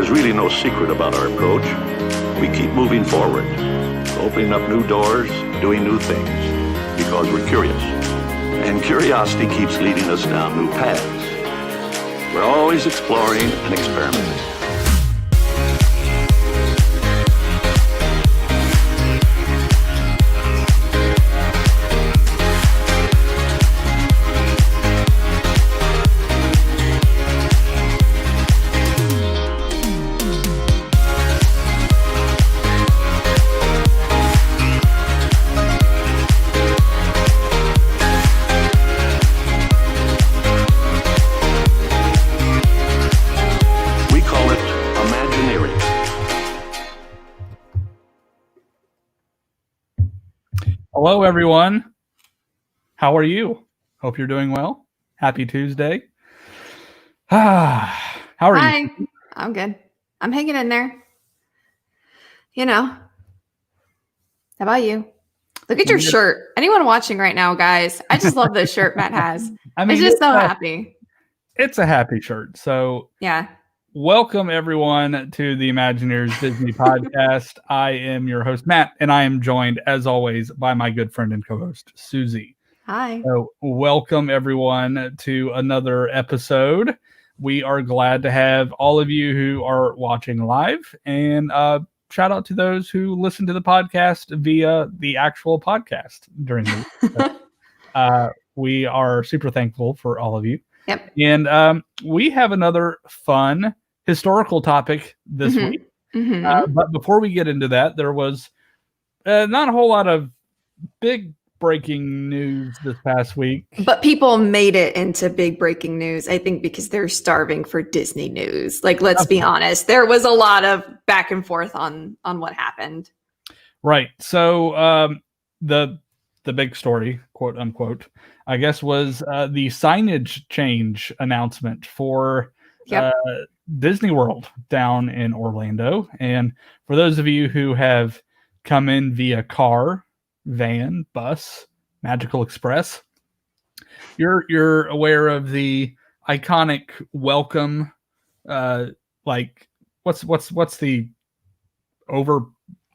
There's really no secret about our approach. We keep moving forward, opening up new doors, doing new things, because we're curious. And curiosity keeps leading us down new paths. We're always exploring and experimenting. Hello, everyone. How are you? Hope you're doing well. Happy Tuesday. How are you? Hi, I'm good. I'm hanging in there. You know. How about you? Look at your shirt. Anyone watching right now, guys? I just love this shirt Matt has. It's just so happy. It's a happy shirt. So yeah. Welcome, everyone, to the Imagineers Disney podcast. I am your host, Matt, and I am joined, as always, by my good friend and co-host, Susie. Hi. So welcome, everyone, to another episode. We are glad to have all of you who are watching live, and shout out to those who listen to the podcast via the actual podcast during the week. We are super thankful for all of you. Yep. And we have another fun historical topic this week. Mm-hmm. But before we get into that, there was not a whole lot of big breaking news this past week. But people made it into big breaking news, I think, because they're starving for Disney news. Like, let's be honest. There was a lot of back and forth on what happened. Right. So the big story, quote unquote, I guess, was the signage change announcement for Disney World down in Orlando. And for those of you who have come in via car, van, bus, Magical Express, you're aware of the iconic welcome. Like what's the over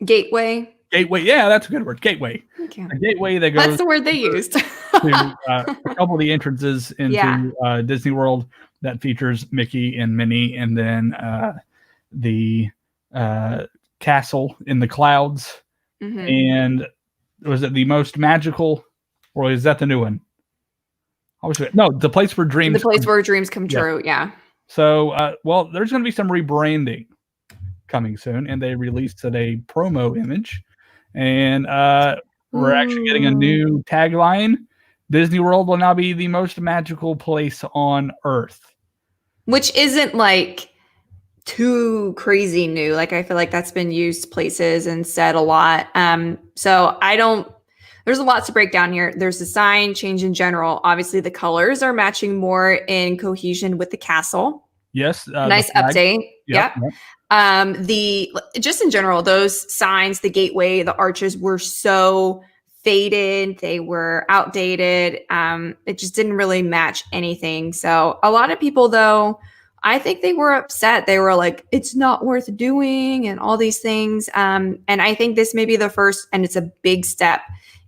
gateway? Gateway, yeah, that's a good word. Gateway. Okay. A gateway that goes. That's the word they used. to a couple of the entrances into Disney World that features Mickey and Minnie, and then the castle in the clouds. Mm-hmm. And was it the most magical, or is that the new one? No, the place where dreams. The place where dreams come true. Yeah. So, well, there's going to be some rebranding coming soon, and they released a promo image. And we're actually getting a new tagline. Disney World will now be the most magical place on Earth. Which isn't like too crazy new. Like, I feel like that's been used places and said a lot. So there's a lot to break down here. There's the sign change in general. Obviously, the colors are matching more in cohesion with the castle. Yes. Nice update. Yep. Just in general, those signs, the gateway, the arches were so faded. They were outdated. It just didn't really match anything. So a lot of people, though, I think they were upset. They were like, it's not worth doing and all these things. And I think this may be the first, and it's a big step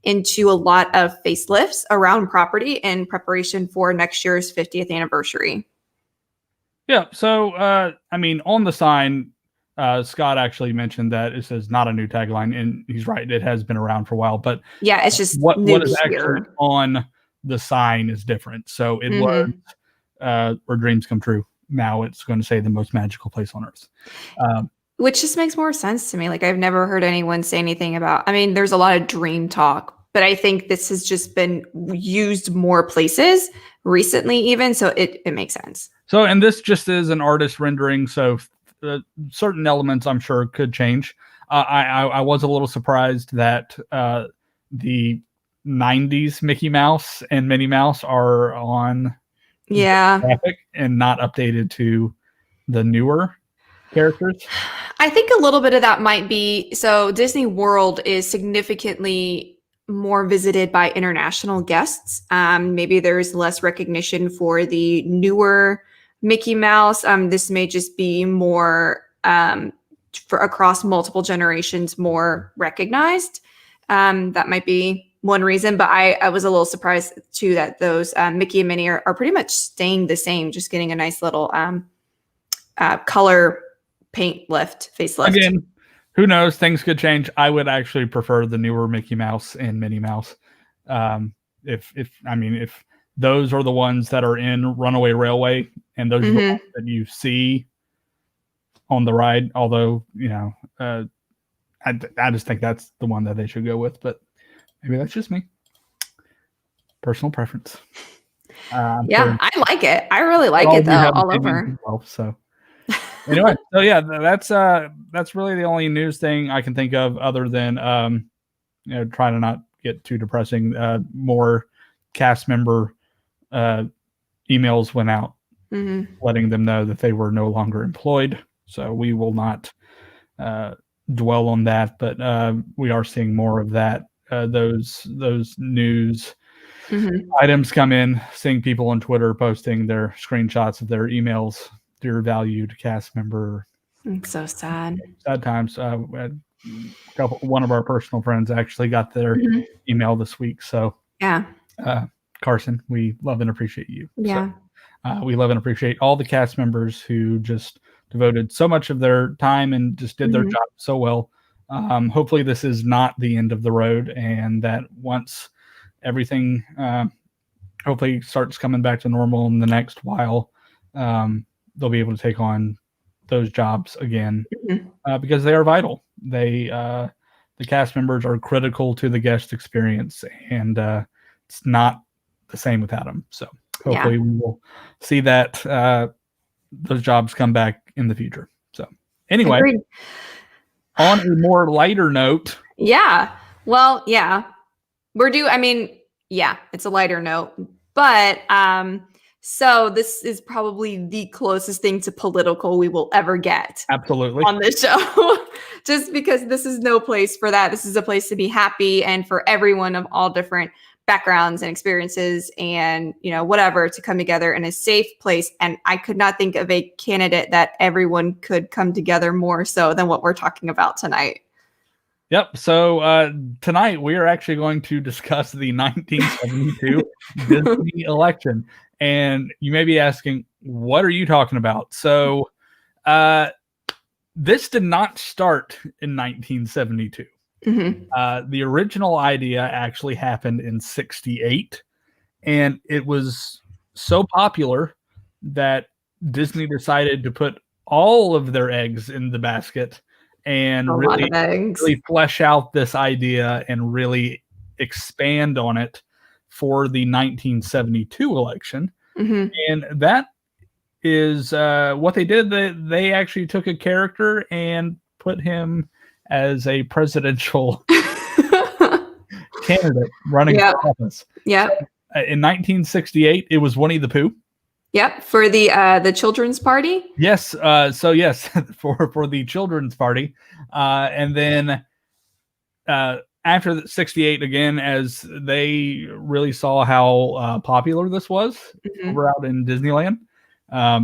into a lot of facelifts around property in preparation for next year's 50th anniversary. Yeah. So, on the sign, Scott actually mentioned that it says not a new tagline, and he's right. It has been around for a while, but yeah, it's just what is actually on the sign is different. So it was where dreams come true. Now it's going to say the most magical place on Earth. Which just makes more sense to me. Like, I've never heard anyone say anything about, there's a lot of dream talk, but I think this has just been used more places recently even. So it makes sense. So, and this just is an artist rendering. So certain elements I'm sure could change. I was a little surprised that the 90s Mickey Mouse and Minnie Mouse are on graphic and not updated to the newer characters. I think a little bit of that might be, so Disney World is significantly more visited by international guests. Maybe there's less recognition for the newer Mickey Mouse. This may just be more for across multiple generations more recognized. That might be one reason, but I was a little surprised too that those Mickey and Minnie are pretty much staying the same, just getting a nice little color paint facelift. Again, who knows? Things could change. I would actually prefer the newer Mickey Mouse and Minnie Mouse. If those are the ones that are in Runaway Railway, and those are the ones that you see on the ride, although, I just think that's the one that they should go with, but maybe that's just me. Personal preference. I like it. I really like it though, all over. Well, so anyway, so yeah, that's really the only news thing I can think of, other than try to not get too depressing. More cast member emails went out letting them know that they were no longer employed. So we will not dwell on that, but we are seeing more of that. Those news items come in, seeing people on Twitter posting their screenshots of their emails. Dear valued cast member. It's so sad. Sad times. One of our personal friends actually got their email this week. So yeah, Carson, we love and appreciate you. Yeah. So, we love and appreciate all the cast members who just devoted so much of their time and just did their job so well. Hopefully this is not the end of the road, and that once everything hopefully starts coming back to normal in the next while, they'll be able to take on those jobs again because they are vital. The cast members are critical to the guest experience, and it's not the same without them. So hopefully we will see that those jobs come back in the future. So anyway, agreed. On a more lighter note. Yeah. Well, yeah. It's a lighter note, but so this is probably the closest thing to political we will ever get. Absolutely. On this show. Just because this is no place for that. This is a place to be happy, and for everyone of all different backgrounds and experiences and, whatever, to come together in a safe place. And I could not think of a candidate that everyone could come together more so than what we're talking about tonight. Yep. So tonight we are actually going to discuss the 1972 Disney election. And you may be asking, what are you talking about? So this did not start in 1972. The original idea actually happened in 1968, and it was so popular that Disney decided to put all of their eggs in the basket and really flesh out this idea and really expand on it for the 1972 election. And that is what they did. They actually took a character and put him as a presidential candidate running for office. Yep. In 1968, it was Winnie the Pooh. Yep, for the children's party. Yes. So yes, for the children's party, and then after the 68 again, as they really saw how popular this was over out in Disneyland,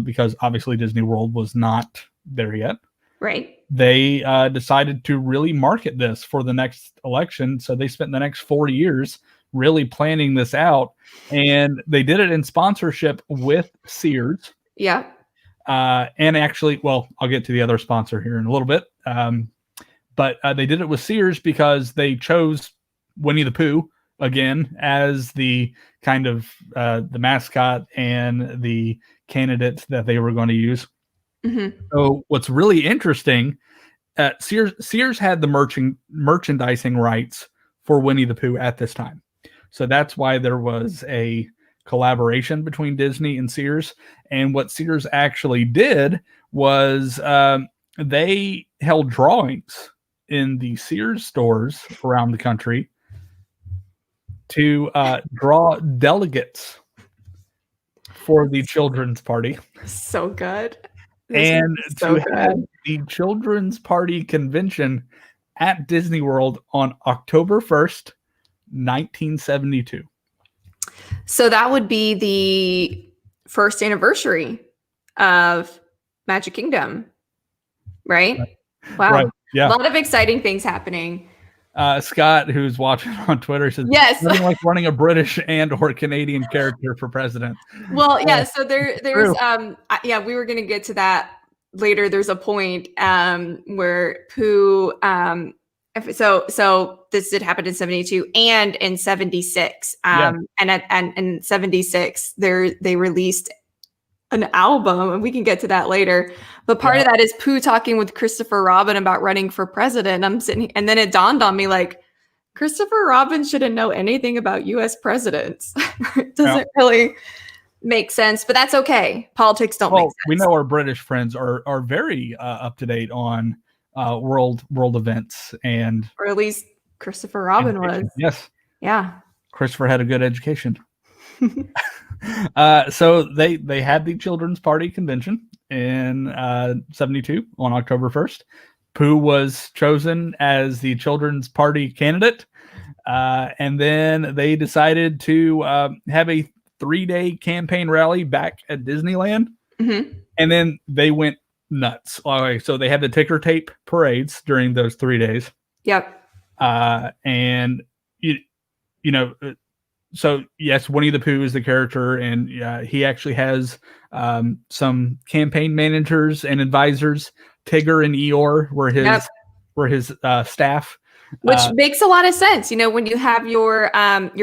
because obviously Disney World was not there yet. Right. They decided to really market this for the next election. So they spent the next 4 years really planning this out, and they did it in sponsorship with Sears. Yeah. And actually, well, I'll get to the other sponsor here in a little bit. But they did it with Sears because they chose Winnie the Pooh again as the kind of the mascot and the candidate that they were going to use. So what's really interesting, Sears had the merchandising rights for Winnie the Pooh at this time. So that's why there was a collaboration between Disney and Sears. And what Sears actually did was they held drawings in the Sears stores around the country to draw delegates for the children's party. So good. And to have the children's party convention at Disney World on October 1st, 1972. So that would be the first anniversary of Magic Kingdom. Right? Wow. Right. Yeah. A lot of exciting things happening. Scott, who's watching on Twitter, says, yes, nothing like running a British and or Canadian character for president. Well, yeah. So there's yeah, we were gonna get to that later. There's a point where Pooh so this did happen in 72 and in 76. And in 76 they released an album, and we can get to that later. But part of that is Pooh talking with Christopher Robin about running for president. I'm sitting, and then it dawned on me, like, Christopher Robin shouldn't know anything about U.S. presidents. It doesn't really make sense, but that's okay. Politics don't make sense. We know our British friends are very up to date on world events, or at least Christopher Robin was. Yes. Yeah. Christopher had a good education. So they had the Children's Party convention in 72 on October 1st. Pooh was chosen as the Children's Party candidate. And then they decided to have a 3-day campaign rally back at Disneyland. Mm-hmm. And then they went nuts. Okay, so they had the ticker tape parades during those 3 days. Yep. And you know, so yes, Winnie the Pooh is the character, and he actually has some campaign managers and advisors. Tigger and Eeyore were his staff, which makes a lot of sense. You know, when you have your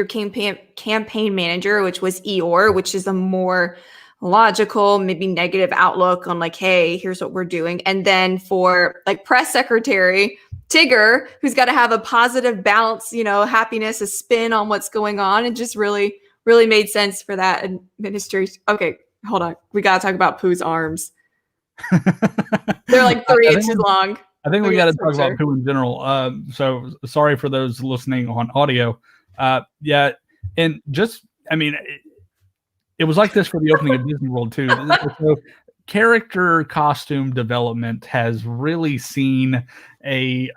campaign manager, which was Eeyore, which is a more logical, maybe negative outlook on like, hey, here's what we're doing, and then for like press secretary Tigger, who's got to have a positive bounce, you know, happiness, a spin on what's going on. It just really, really made sense for that administration. Okay, hold on. We got to talk about Pooh's arms. They're like 3 inches long. I think we got to talk about Pooh in general. So sorry for those listening on audio. Yeah. And just, I mean, it was like this for the opening of Disney World too. So, character costume development has really seen a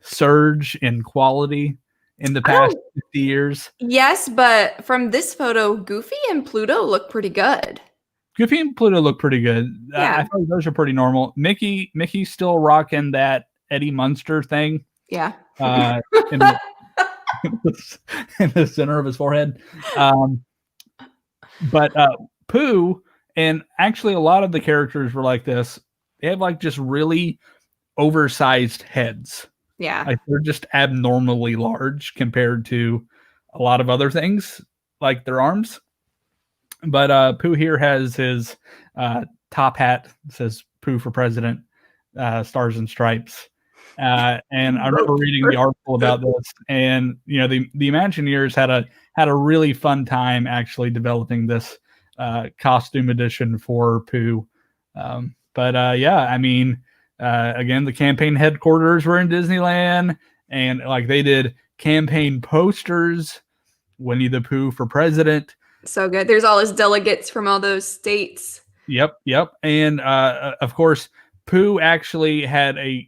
surge in quality in the past 50 years. Yes, but from this photo, Goofy and Pluto look pretty good. Goofy and Pluto look pretty good. Yeah. I think those are pretty normal. Mickey's still rocking that Eddie Munster thing. Yeah. In the center of his forehead. But Pooh, and actually a lot of the characters were like this. They have like just really oversized heads. Yeah. Like they're just abnormally large compared to a lot of other things, like their arms. But Pooh here has his top hat, says Pooh for president, stars and stripes. And I remember reading the article about this, and you know, the Imagineers had a really fun time actually developing this costume edition for Pooh. Yeah, I mean, again, the campaign headquarters were in Disneyland, and like they did campaign posters, Winnie the Pooh for president. So good. There's all his delegates from all those states. Yep. And of course, Pooh actually had an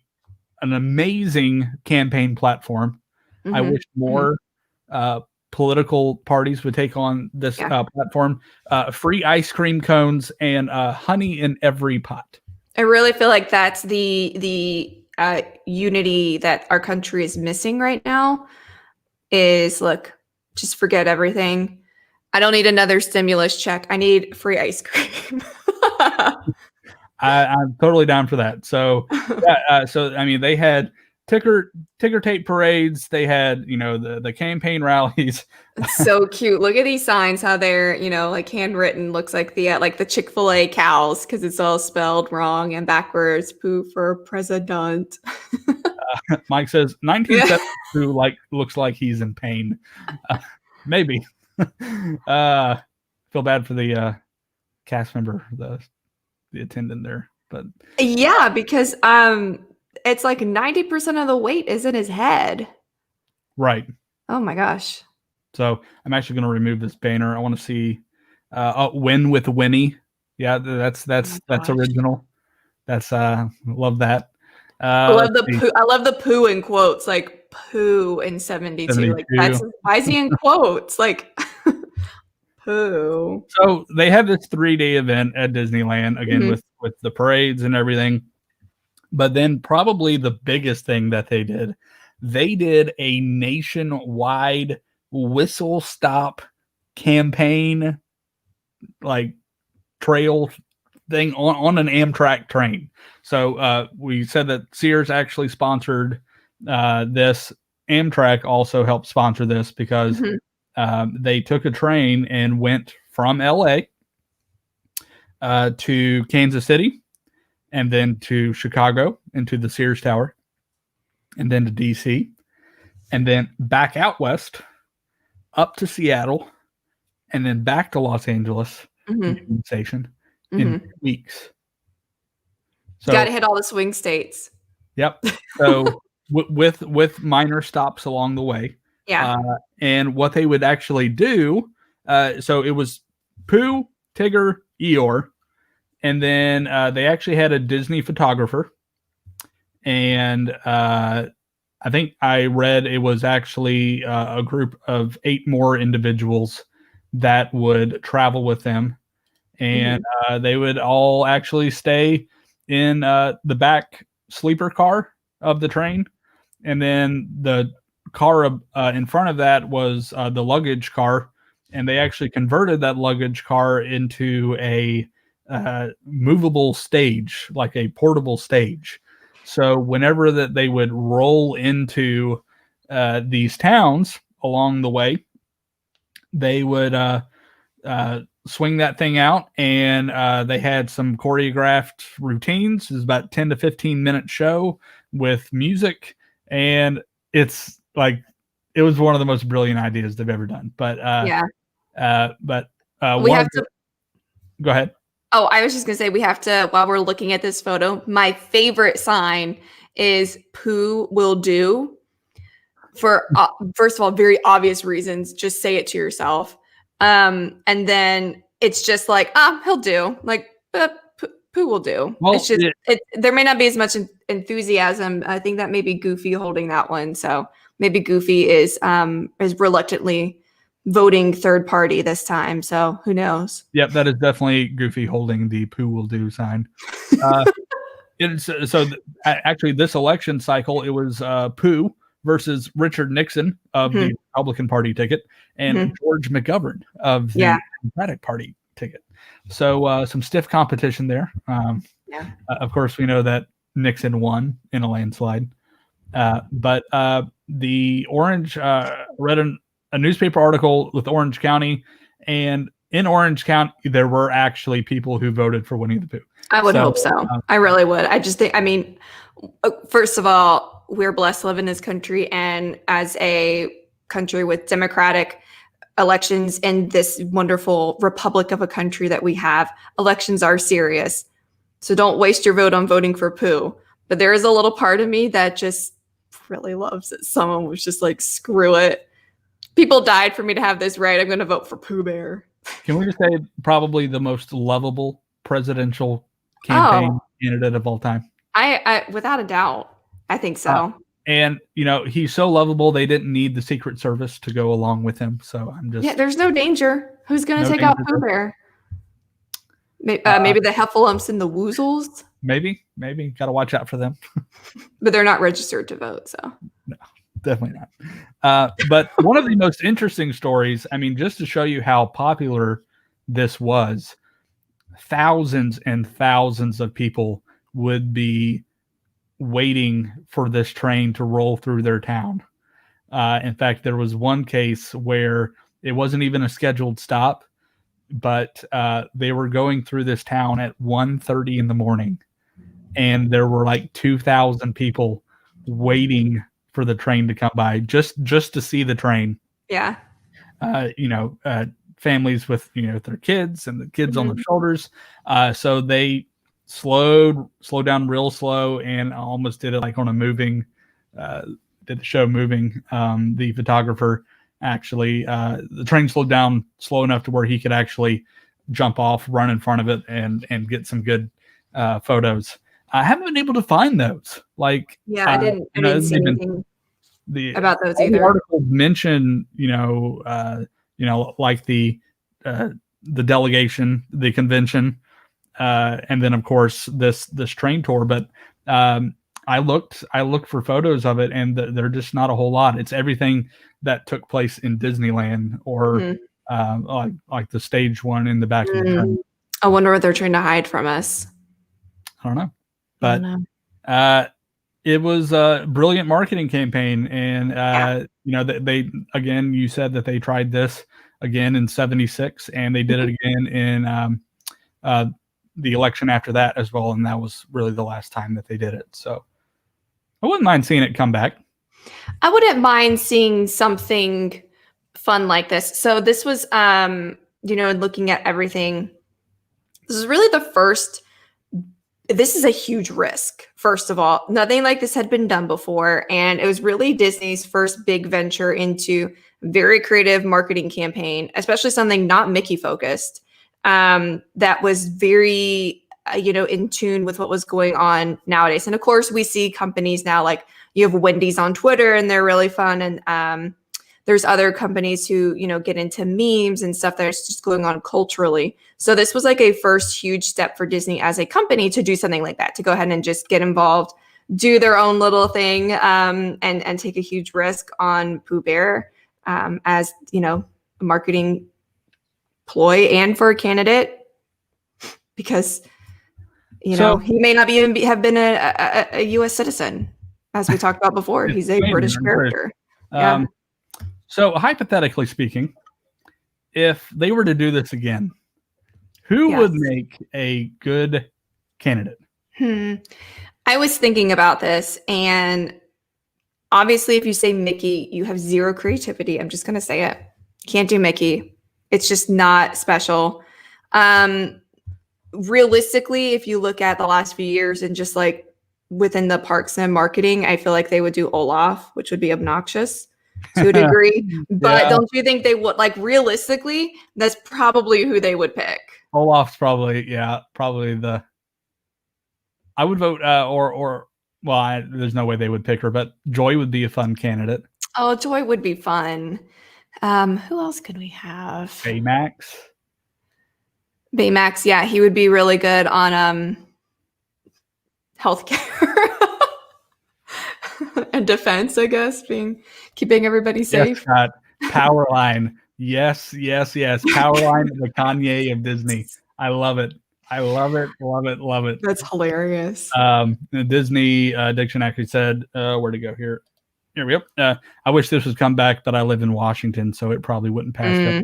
amazing campaign platform. Mm-hmm. I wish more political parties would take on this platform. Free ice cream cones and honey in every pot. I really feel like that's the unity that our country is missing right now. Is look, just forget everything. I don't need another stimulus check. I need free ice cream. I'm totally down for that. So, so I mean, they had ticker tape parades. They had, you know, the campaign rallies. It's so cute. Look at these signs, how they're, you know, like handwritten. Looks like the Chick-fil-A cows because it's all spelled wrong and backwards. Pooh for president. Mike says 1972 like looks like he's in pain. Maybe. Feel bad for the cast member, the attendant there, but yeah, because it's like 90% of the weight is in his head. Right. Oh my gosh. So I'm actually going to remove this banner. I want to see Win with Winnie. Yeah, that's original. That's love that. I love the Pooh in quotes, like Pooh in 72. Like that's why is he in quotes? Like Pooh. So they have this 3-day event at Disneyland again with the parades and everything. But then probably the biggest thing that they did a nationwide whistle stop campaign, like trail thing on an Amtrak train. So we said that Sears actually sponsored this. Amtrak also helped sponsor this because they took a train and went from LA to Kansas City, and then to Chicago into the Sears Tower, and then to DC, and then back out west up to Seattle, and then back to Los Angeles station in 2 weeks. So got to hit all the swing states. Yep. So with minor stops along the way. Yeah. And what they would actually do, so it was Pooh, Tigger, Eeyore, and then they actually had a Disney photographer. And I think I read it was actually a group of 8 more individuals that would travel with them. And they would all actually stay in the back sleeper car of the train. And then the car in front of that was the luggage car. And they actually converted that luggage car into a movable stage, like a portable stage. So whenever that they would roll into these towns along the way, they would swing that thing out, and they had some choreographed routines. It was about 10 to 15 minute show with music, and it's like it was one of the most brilliant ideas they've ever done. But we have to go ahead. Oh, I was just going to say, we have to, while we're looking at this photo, my favorite sign is Pooh will do. For, first of all, very obvious reasons. Just say it to yourself. And then it's just like, he'll do. Like, Pooh will do. Well, it's just, there may not be as much enthusiasm. I think that may be Goofy holding that one. So maybe Goofy is reluctantly voting third party this time, so who knows? Yep, that is definitely Goofy holding the Pooh will do sign. Actually, this election cycle, it was Pooh versus Richard Nixon of the Republican Party ticket, and George McGovern of the Democratic Party ticket. So some stiff competition there. Of course, we know that Nixon won in a landslide, but the Orange read a newspaper article with Orange County, and in Orange County, there were actually people who voted for Winnie the Pooh. I would hope so. I really would. I just think, I mean, first of all, we're blessed to live in this country, and as a country with democratic elections in this wonderful republic of a country that we have, elections are serious. So don't waste your vote on voting for Pooh. But there is a little part of me that just really loves that someone was just like, screw it. People died for me to have this right. I'm going to vote for Pooh Bear. Can we just say probably the most lovable presidential campaign candidate of all time? I without a doubt, I think so. And he's so lovable, they didn't need the Secret Service to go along with him. So I'm just there's no danger. Who's going to take out Pooh Bear? Maybe the Heffalumps and the Woozles. Maybe got to watch out for them. But they're not registered to vote, so no. Definitely not. But one of the most interesting stories, I mean, just to show you how popular this was, thousands and thousands of people would be waiting for this train to roll through their town. In fact, there was one case where it wasn't even a scheduled stop, but they were going through this town at 1:30 in the morning, and there were like 2,000 people waiting for the train to come by just to see the train. Yeah. Families with their kids and the kids on their shoulders. So they slowed down real slow and almost did it like on a moving did the show moving. The photographer actually the train slowed down slow enough to where he could actually jump off, run in front of it, and get some good photos. I haven't been able to find those. Like, I didn't see anything about those either. The articles mention, like the delegation, the convention, and then of course this train tour. But I looked for photos of it, and they're just not a whole lot. It's everything that took place in Disneyland, or like the stage one in the back of the train. I wonder what they're trying to hide from us. I don't know, but it was a brilliant marketing campaign, and they again, you said that they tried this again in '76, and they did it again in the election after that as well, and that was really the last time that they did it. So I wouldn't mind seeing it come back. I wouldn't mind seeing something fun like this. So this was, looking at everything, this is really the first. This is a huge risk. First of all, nothing like this had been done before, and it was really Disney's first big venture into very creative marketing campaign, especially something not Mickey focused. That was very, in tune with what was going on nowadays. And of course, we see companies now, like you have Wendy's on Twitter, and they're really fun. And there's other companies who, get into memes and stuff that's just going on culturally. So this was like a first huge step for Disney as a company to do something like that, to go ahead and just get involved, do their own little thing, and take a huge risk on Pooh Bear as, a marketing ploy and for a candidate, because he may not even have been a U.S. citizen, as we talked about before. He's a British character. So hypothetically speaking, if they were to do this again, who would make a good candidate? I was thinking about this, and obviously if you say Mickey, you have zero creativity. I'm just going to say it. Can't do Mickey. It's just not special. Realistically, if you look at the last few years and just like within the parks and marketing, I feel like they would do Olaf, which would be obnoxious to a degree. But don't you think they would, like, realistically, that's probably who they would pick? Olaf's probably the. I would vote there's no way they would pick her, but Joy would be a fun candidate. Oh, Joy would be fun. Who else could we have? Baymax, yeah, he would be really good on healthcare and defense, I guess, keeping everybody safe. Yes, Scott. Powerline. Yes. Powerline, the Kanye of Disney. I love it. Love it. That's hilarious. The Disney Diction actually said, where to go here? Here we go. I wish this would come back, but I live in Washington, so it probably wouldn't pass.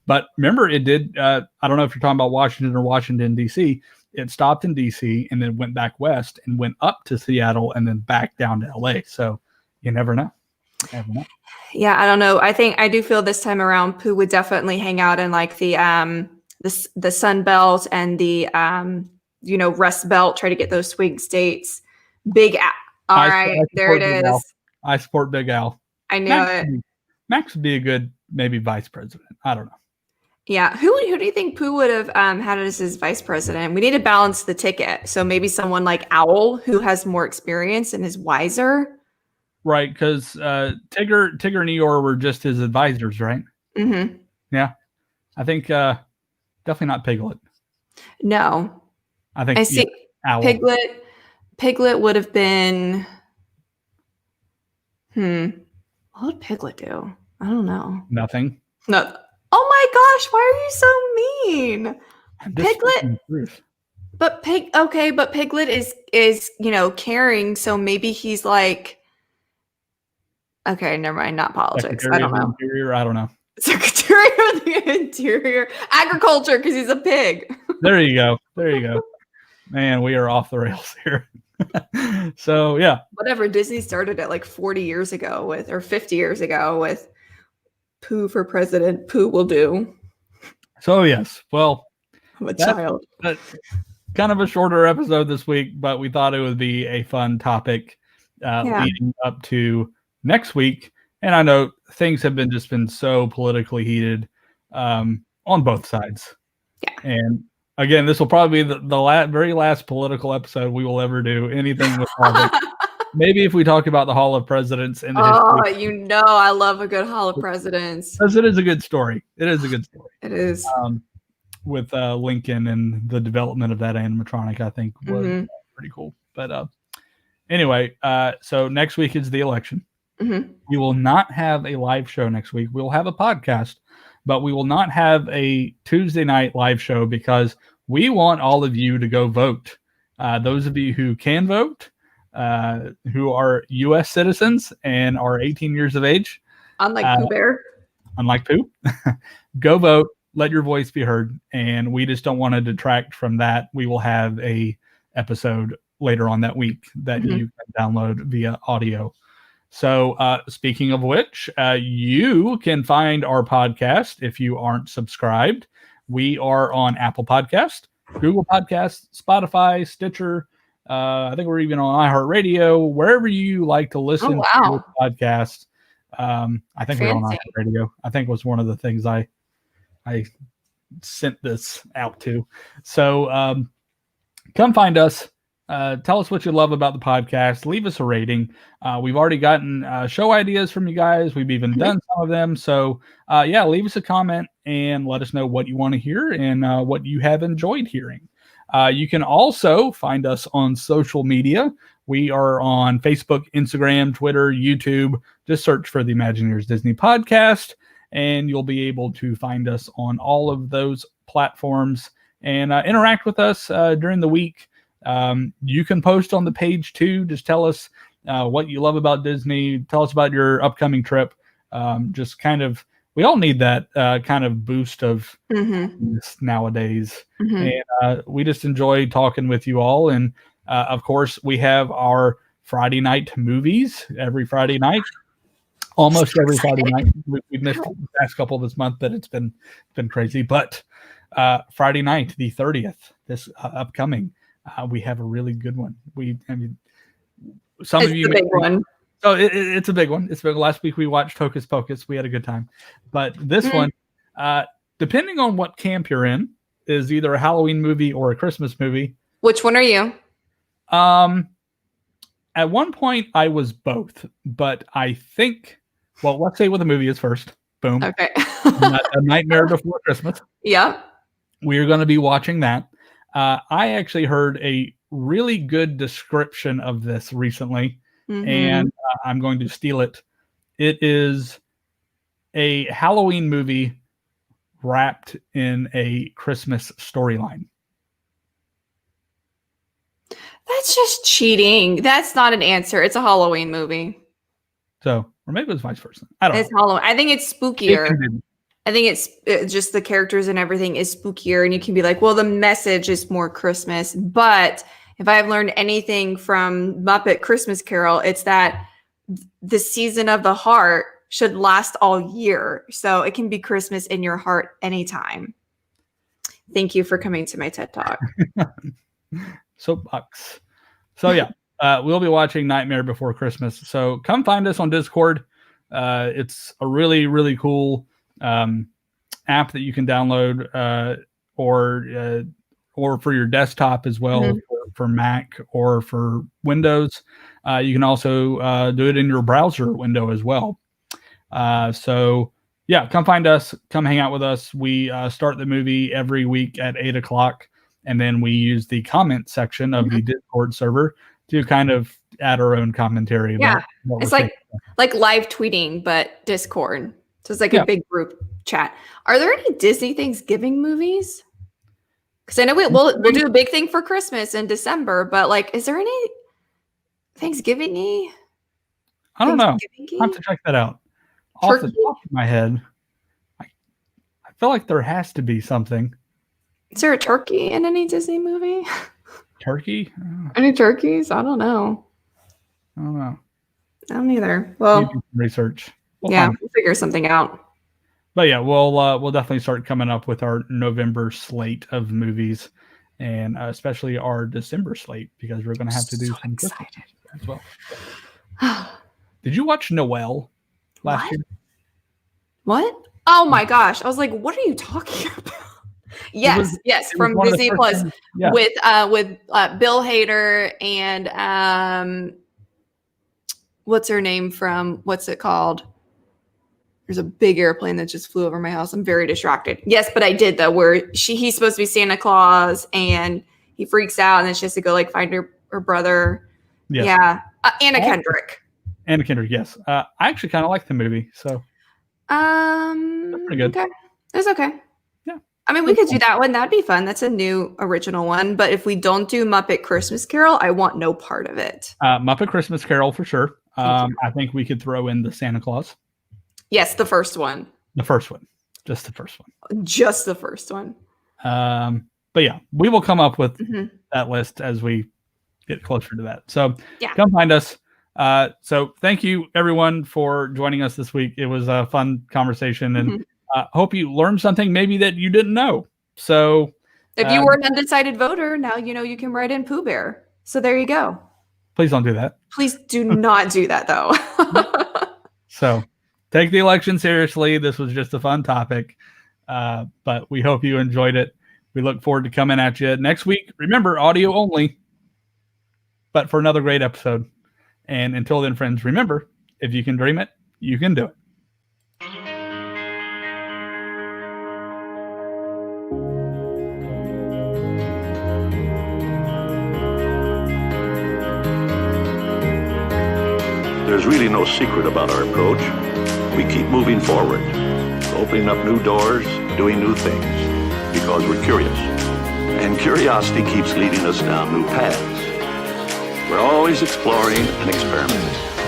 But remember, it did. I don't know if you're talking about Washington or Washington, D.C. It stopped in D.C. and then went back west and went up to Seattle and then back down to L.A. So you never know. Yeah, I don't know. I do feel this time around, Pooh would definitely hang out in like the Sun Belt and the Rust Belt. Try to get those swing states. Big Al. All right, there it is. I support Big Al. I knew it. Max would be a good maybe vice president. I don't know. Yeah, who do you think Pooh would have had as his vice president? We need to balance the ticket. So maybe someone like Owl, who has more experience and is wiser. Right, because Tigger and Eeyore were just his advisors, right? Mm-hmm. Yeah, I think definitely not Piglet. No, I see Owl. Piglet would have been. What would Piglet do? I don't know. Nothing. No. Oh my gosh! Why are you so mean, Piglet? But Piglet is caring. So maybe he's like. Okay, never mind. Not politics. Secretary I don't know. Interior, I don't know. Secretary of the Interior, agriculture, because he's a pig. There you go. Man, we are off the rails here. So yeah. Whatever. Disney started it like 40 years ago or 50 years ago with Pooh for president. Pooh will do. So yes. Well, I'm a child. That's kind of a shorter episode this week, but we thought it would be a fun topic leading up to next week. And I know things have been so politically heated on both sides. Yeah. And again, this will probably be the very last political episode we will ever do. Anything with politics. Maybe if we talk about the Hall of Presidents and history. I love a good Hall of Presidents. Because it is a good story. It is. With Lincoln and the development of that animatronic, I think was pretty cool. But Anyway, so next week is the election. Mm-hmm. We will not have a live show next week. We'll have a podcast, but we will not have a Tuesday night live show because we want all of you to go vote. Those of you who can vote, who are U.S. citizens and are 18 years of age. Unlike Pooh Bear. Unlike Pooh. Go vote. Let your voice be heard. And we just don't want to detract from that. We will have a episode later on that week that you can download via audio. So speaking of which, you can find our podcast if you aren't subscribed. We are on Apple Podcast, Google Podcast, Spotify, Stitcher. I think we're even on iHeartRadio, wherever you like to listen to your podcast. I think we're on iHeartRadio. I think was one of the things I sent this out to. So come find us. Tell us what you love about the podcast. Leave us a rating. We've already gotten show ideas from you guys. We've even done some of them. So, leave us a comment and let us know what you want to hear and what you have enjoyed hearing. You can also find us on social media. We are on Facebook, Instagram, Twitter, YouTube. Just search for the Imagineers Disney Podcast, and you'll be able to find us on all of those platforms and interact with us during the week. You can post on the page too. Just tell us what you love about Disney. Tell us about your upcoming trip. Just kind of, we all need that kind of boost of nowadays. And we just enjoy talking with you all. And of course, we have our Friday night movies every Friday night. Almost every Friday night. We've missed the past couple this month, but it's been crazy. But Friday night, the 30th, this upcoming. We have a really good one. Some of you, big one. Oh, it's a big one. It's big. Last week we watched Hocus Pocus. We had a good time, but this one, depending on what camp you're in, is either a Halloween movie or a Christmas movie. Which one are you? At one point I was both, but I think, well, let's say what the movie is first. Boom. Okay. A Nightmare Before Christmas. Yeah. We're going to be watching that. I actually heard a really good description of this recently, and I'm going to steal it. It is a Halloween movie wrapped in a Christmas storyline. That's just cheating. That's not an answer. It's a Halloween movie. So, or maybe it was vice versa. I don't know. It's Halloween. I think it's spookier. I think it's just the characters and everything is spookier, and you can be like, well, the message is more Christmas. But if I've learned anything from Muppet Christmas Carol, it's that the season of the heart should last all year. So it can be Christmas in your heart anytime. Thank you for coming to my TED Talk. Soapbox. So yeah, we'll be watching Nightmare Before Christmas. So come find us on Discord. It's a really, really cool app that you can download or for your desktop as well, for Mac or for Windows. You can also do it in your browser window as well. So yeah, come find us, come hang out with us. We start the movie every week at 8:00, and then we use the comment section of the Discord server to kind of add our own commentary. Yeah, it's like live tweeting, but Discord. So it's like a big group chat. Are there any Disney Thanksgiving movies? Because I know we'll do a big thing for Christmas in December, but like, is there any Thanksgiving-y? I don't know. I'll have to check that out. Off the top of my head, I feel like there has to be something. Is there a turkey in any Disney movie? Turkey? Any turkeys? I don't know. I don't know. I don't either. Well, research. We'll figure something out. But yeah, we'll definitely start coming up with our November slate of movies, and especially our December slate, because we're going to have to do some Christmas as well. Did you watch Noelle last year? What? Oh my gosh! I was like, "What are you talking about?" Yes, from Disney Plus with Bill Hader and what's her name from what's it called? There's a big airplane that just flew over my house. I'm very distracted. Yes, but I did though, where he's supposed to be Santa Claus and he freaks out and then she has to go like find her brother. Yes. Yeah. Anna Kendrick. Anna Kendrick, yes. I actually kind of like the movie, so. That's pretty good. Okay. It's okay. Yeah. I mean, we could do that one. That'd be fun. That's a new original one. But if we don't do Muppet Christmas Carol, I want no part of it. Muppet Christmas Carol for sure. I think we could throw in the Santa Claus. Yes, the first one. The first one. Just the first one. Just the first one. But yeah, we will come up with that list as we get closer to that. So come find us. So thank you everyone for joining us this week. It was a fun conversation, and hope you learned something maybe that you didn't know. So if you were an undecided voter, now you know you can write in Pooh Bear. So there you go. Please don't do that. Please do not do that though. So take the election seriously. This was just a fun topic. But we hope you enjoyed it. We look forward to coming at you next week. Remember, audio only, but for another great episode. And until then, friends, remember, if you can dream it, you can do it. There's really no secret about our approach. We keep moving forward, opening up new doors, doing new things, because we're curious. And curiosity keeps leading us down new paths. We're always exploring and experimenting.